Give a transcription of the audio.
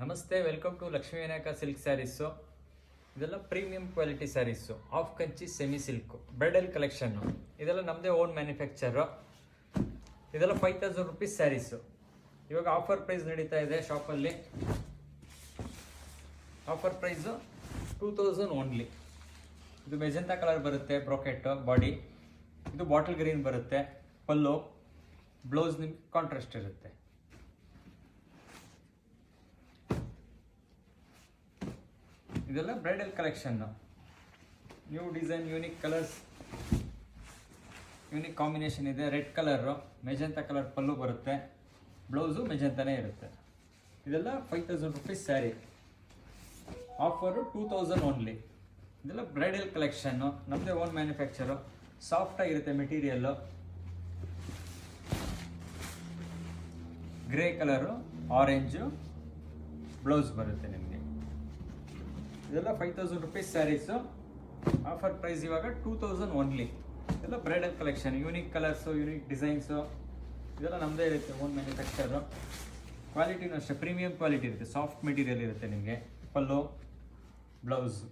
ನಮಸ್ತೆ, welcome to Lakshmi Vinayaka silk sarees. ಇದೆಲ್ಲ premium quality sarees, of Kanchi semi silk, bridal collection. ಇದೆಲ್ಲ ನಮ್ಮದೇ ಓನ್ ಮ್ಯಾನುಫ್ಯಾಕ್ಚರು. ಇದೆಲ್ಲ 5000 ರುಪೀಸ್ ಸ್ಯಾರೀಸು. ಇವಾಗ ಆಫರ್ ಪ್ರೈಸ್ ನಡೀತಾ ಇದೆ ಶಾಪಲ್ಲಿ. Offer price 2000 only. ಇದು ಮೆಜೆಂಟಾ ಕಲರ್ ಬರುತ್ತೆ, ಬ್ರೋಕೆಟ್ ಬಾಡಿ. ಇದು ಬಾಟಲ್ ಗ್ರೀನ್ ಬರುತ್ತೆ, ಪಲ್ಲು. ಬ್ಲೌಸ್ ನಿಮ್ಗೆ ಕಾಂಟ್ರಾಸ್ಟ್ ಇರುತ್ತೆ. ಇದೆಲ್ಲ bridal collection. New design, unique colours, unique combination ಇದೆ. Red colour, magenta colour pallu ಬರುತ್ತೆ, ಬ್ಲೌಸು ಮೆಜೆಂಟಾನೇ ಇರುತ್ತೆ. ಇದೆಲ್ಲ 5000 ರುಪೀಸ್ ಸ್ಯಾರಿ. Offer 2000 only. ಇದೆಲ್ಲ ಬ್ರೈಡಲ್ ಕಲೆಕ್ಷನ್ನು, ನಮ್ಮದೇ ಓನ್ ಮ್ಯಾನುಫ್ಯಾಕ್ಚರು. ಸಾಫ್ಟಾಗಿರುತ್ತೆ material. Grey colour, orange blouse ಬರುತ್ತೆ ನಿಮಗೆ. ಇದೆಲ್ಲ 5000 ರುಪೀಸ್ ಸ್ಯಾರೀಸು. ಆಫರ್ ಪ್ರೈಸ್ ಇವಾಗ 2000 ಓನ್ಲಿ. ಇದೆಲ್ಲ bridal collection, unique colours, unique designs. ಇದೆಲ್ಲ ನಮ್ಮದೇ ಇರುತ್ತೆ, ಓನ್ ಮ್ಯಾನುಫ್ಯಾಕ್ಚರು. ಕ್ವಾಲಿಟಿನೂ ಅಷ್ಟೇ ಪ್ರೀಮಿಯಂ ಕ್ವಾಲಿಟಿ ಇರುತ್ತೆ. ಸಾಫ್ಟ್ ಮೆಟೀರಿಯಲ್ ಇರುತ್ತೆ ನಿಮಗೆ. ಪಲ್ಲು, ಬ್ಲೌಸು.